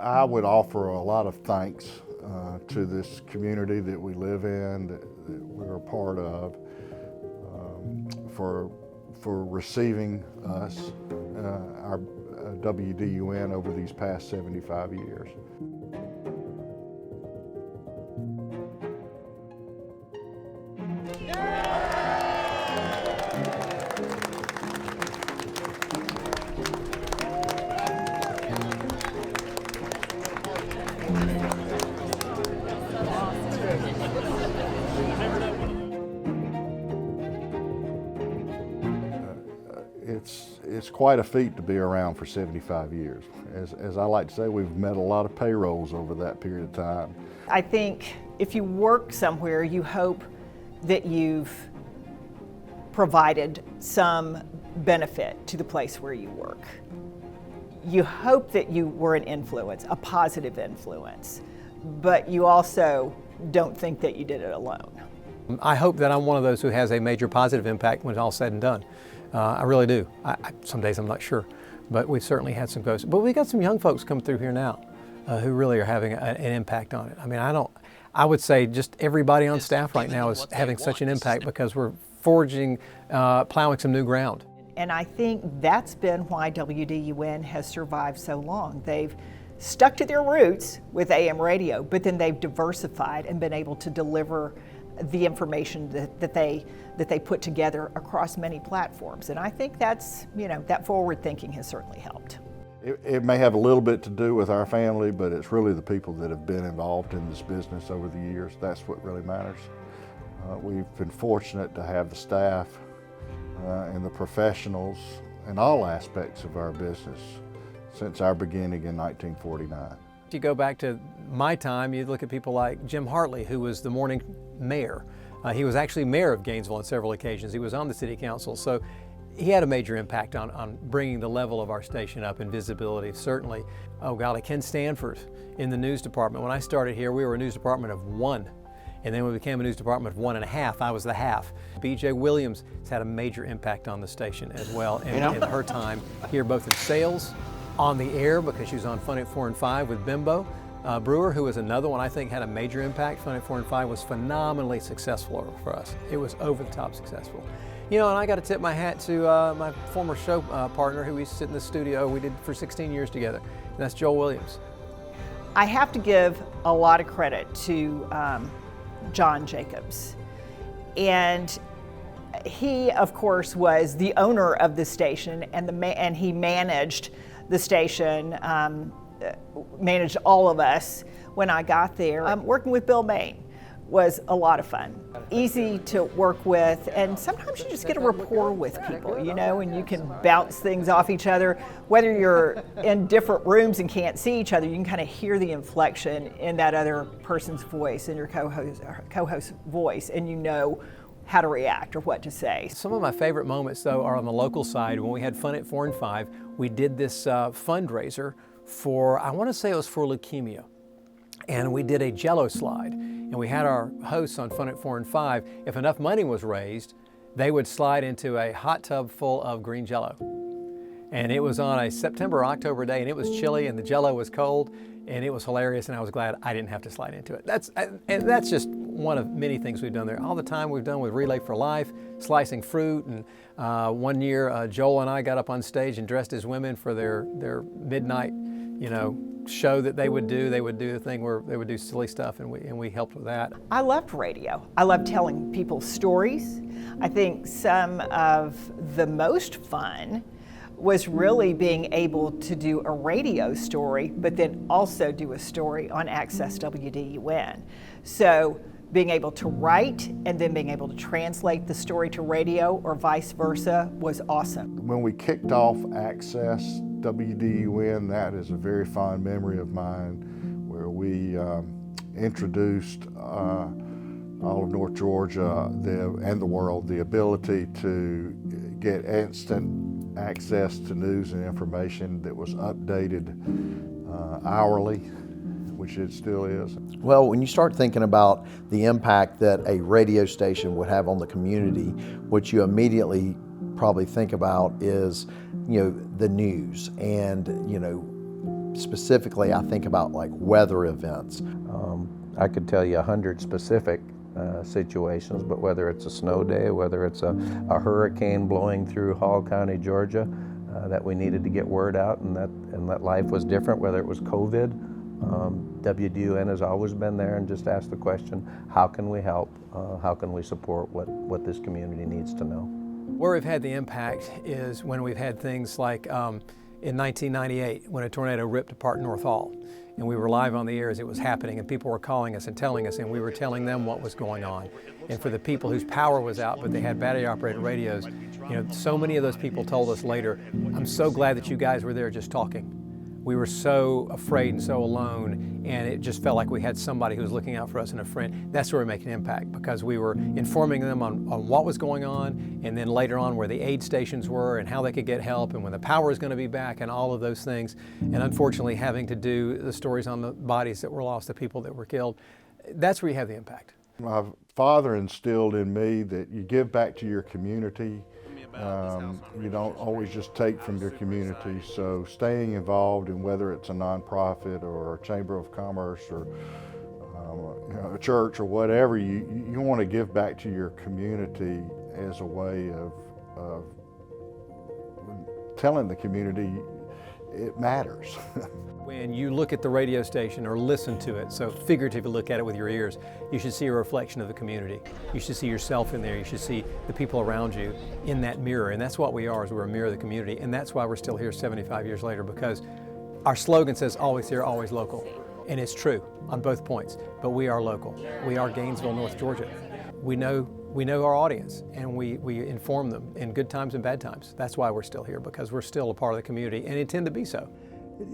I would offer a lot of thanks to this community that we live in, that we're a part of, for receiving us, our WDUN, over these past 75 years. It's quite a feat to be around for 75 years. As I like to say, we've met a lot of payrolls over that period of time. I think if you work somewhere, you hope that you've provided some benefit to the place where you work. You hope that you were an influence, a positive influence, but you also don't think that you did it alone. I hope that I'm one of those who has a major positive impact when it's all said and done. I really do. Some days I'm not sure, but we've certainly had some ghosts. But we got some young folks come through here now who really are having an impact on it. I mean, I would say just everybody on staff right now is having such an impact because we're forging, plowing some new ground. And I think that's been why WDUN has survived so long. They've stuck to their roots with AM radio, but then they've diversified and been able to deliver the information that they put together across many platforms. And I think that's, that forward thinking has certainly helped. It may have a little bit to do with our family, but it's really the people that have been involved in this business over the years. That's what really matters. We've been fortunate to have the staff and the professionals in all aspects of our business since our beginning in 1949. If you go back to my time, you look at people like Jim Hartley, who was the morning mayor. He was actually mayor of Gainesville on several occasions. He was on the city council, so he had a major impact on bringing the level of our station up in visibility, certainly. Oh golly, Ken Stanford in the news department. When I started here, we were a news department of 1. And then we became a news department of 1.5. I was the half. B.J. Williams has had a major impact on the station as well in her time here, both in sales, on the air, because she was on Fun at 4 and 5 with Bimbo. Brewer, who was another one I think had a major impact. Fun at 4 and 5 was phenomenally successful for us. It was over the top successful. And I got to tip my hat to my former show partner who we used to sit in the studio. We did for 16 years together, and that's Joel Williams. I have to give a lot of credit to John Jacobs. And he, of course, was the owner of the station, and he managed the station, managed all of us when I got there. Working with Bill Main was a lot of fun. Easy to work with, and sometimes you just get a rapport with people, and you can bounce things off each other. Whether you're in different rooms and can't see each other, you can kind of hear the inflection in that other person's voice, in your co-host's voice, and you know how to react or what to say. Some of my favorite moments, though, are on the local side. When we had Fun at 4 and 5, we did this fundraiser for, I want to say it was for leukemia. And we did a Jell-O slide. And we had our hosts on Fun at 4 and 5. If enough money was raised, they would slide into a hot tub full of green Jell-O. And it was on a September or October day, and it was chilly, and the Jell-O was cold, and it was hilarious, and I was glad I didn't have to slide into it. And that's just one of many things we've done there. All the time we've done with Relay for Life, slicing fruit, and one year Joel and I got up on stage and dressed as women for their midnight, show that they would do. They would do the thing where they would do silly stuff, and we helped with that. I loved radio. I loved telling people stories. I think some of the most fun was really being able to do a radio story, but then also do a story on Access WDUN. So being able to write and then being able to translate the story to radio or vice versa was awesome. When we kicked off Access WDUN, that is a very fond memory of mine, where we introduced all of North Georgia and the world the ability to get instant access to news and information that was updated hourly, which it still is. Well, when you start thinking about the impact that a radio station would have on the community, what you immediately probably think about is, the news and, specifically, I think about like weather events. I could tell you 100 specific situations, but whether it's a snow day, whether it's a hurricane blowing through Hall County, Georgia, that we needed to get word out and that life was different, whether it was COVID, WDUN has always been there and just asked the question, how can we help? How can we support what this community needs to know? Where we've had the impact is when we've had things like in 1998 when a tornado ripped apart North Hall. And we were live on the air as it was happening, and people were calling us and telling us, and we were telling them what was going on. And for the people whose power was out, but they had battery-operated radios, so many of those people told us later, I'm so glad that you guys were there just talking. We were so afraid and so alone, and it just felt like we had somebody who was looking out for us and a friend. That's where we make an impact, because we were informing them on what was going on, and then later on where the aid stations were and how they could get help and when the power was going to be back and all of those things. And unfortunately having to do the stories on the bodies that were lost, the people that were killed. That's where you have the impact. My father instilled in me that you give back to your community. You don't always just take from your community, so staying involved in whether it's a nonprofit or a chamber of commerce or a church or whatever, you want to give back to your community as a way of telling the community it matters. When you look at the radio station or listen to it, so figuratively look at it with your ears, you should see a reflection of the community. You should see yourself in there. You should see the people around you in that mirror. And that's what we are, is we're a mirror of the community. And that's why we're still here 75 years later, because our slogan says always here, always local. And it's true on both points, but we are local. We are Gainesville, North Georgia. We know our audience, and we inform them in good times and bad times. That's why we're still here, because we're still a part of the community and intend to be so.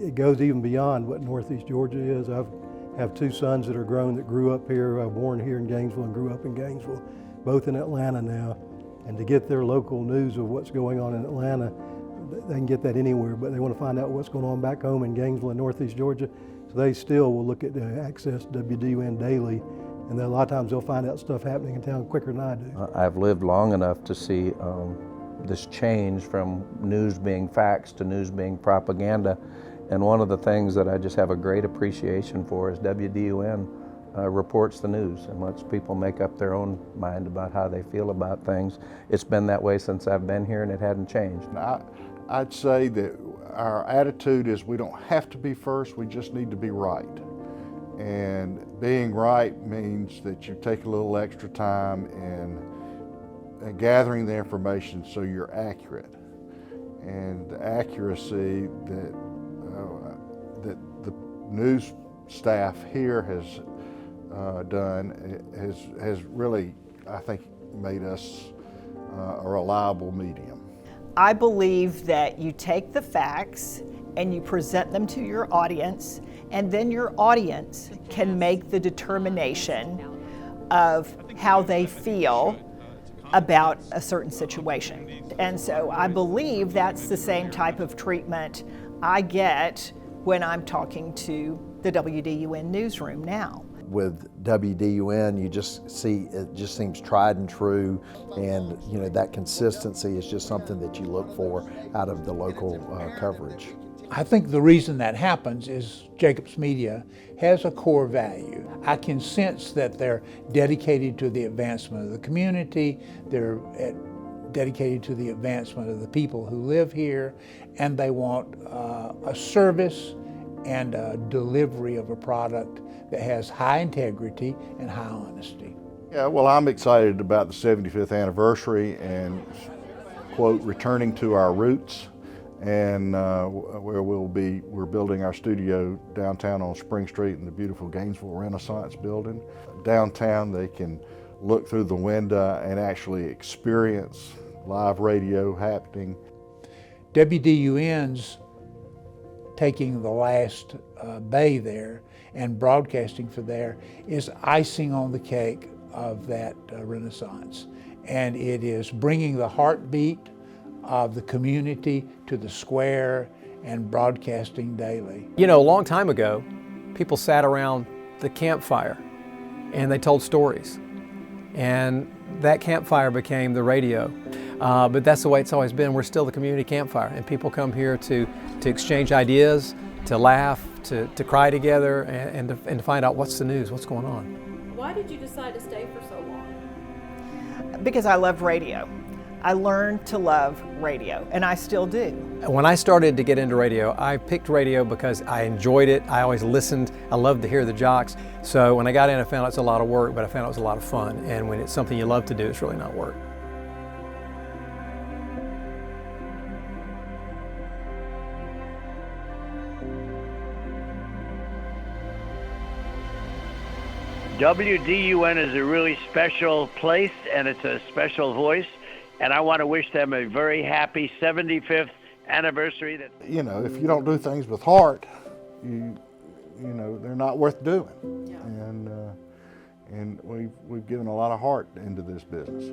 It goes even beyond what Northeast Georgia is. I have two sons that are grown that grew up here, born here in Gainesville and grew up in Gainesville, both in Atlanta now. And to get their local news of what's going on in Atlanta, they can get that anywhere, but they want to find out what's going on back home in Gainesville and Northeast Georgia. So they still will look at Access WDUN daily, and then a lot of times they'll find out stuff happening in town quicker than I do. I've lived long enough to see this change from news being facts to news being propaganda. And one of the things that I just have a great appreciation for is WDUN reports the news and lets people make up their own mind about how they feel about things. It's been that way since I've been here, and it hadn't changed. I'd say that our attitude is we don't have to be first, we just need to be right. And being right means that you take a little extra time in gathering the information so you're accurate. And the accuracy that the news staff here has done has really, I think, made us a reliable medium. I believe that you take the facts and you present them to your audience, and then your audience can make the determination of how they feel about a certain situation. And so I believe that's the same type of treatment I get when I'm talking to the WDUN newsroom now. With WDUN, you just see, it just seems tried and true, and that consistency is just something that you look for out of the local coverage. I think the reason that happens is Jacobs Media has a core value. I can sense that they're dedicated to the advancement of the community, they're dedicated to the advancement of the people who live here, and they want a service and a delivery of a product that has high integrity and high honesty. Yeah, well, I'm excited about the 75th anniversary and, quote, returning to our roots, and where we're building our studio downtown on Spring Street in the beautiful Gainesville Renaissance building. Downtown, they can look through the window and actually experience live radio happening. WDUN's taking the last bay there and broadcasting for there is icing on the cake of that Renaissance. And it is bringing the heartbeat of the community to the square and broadcasting daily. A long time ago, people sat around the campfire and they told stories. And that campfire became the radio. But that's the way it's always been. We're still the community campfire, and people come here to exchange ideas, to laugh, to cry together, and to find out what's the news, what's going on. Why did you decide to stay for so long? Because I love radio. I learned to love radio, and I still do. When I started to get into radio, I picked radio because I enjoyed it. I always listened. I loved to hear the jocks. So when I got in, I found it's a lot of work, but I found it was a lot of fun. And when it's something you love to do, it's really not work. WDUN is a really special place, and it's a special voice, and I want to wish them a very happy 75th anniversary. You know, if you don't do things with heart, you know, they're not worth doing. Yeah. And we've given a lot of heart into this business.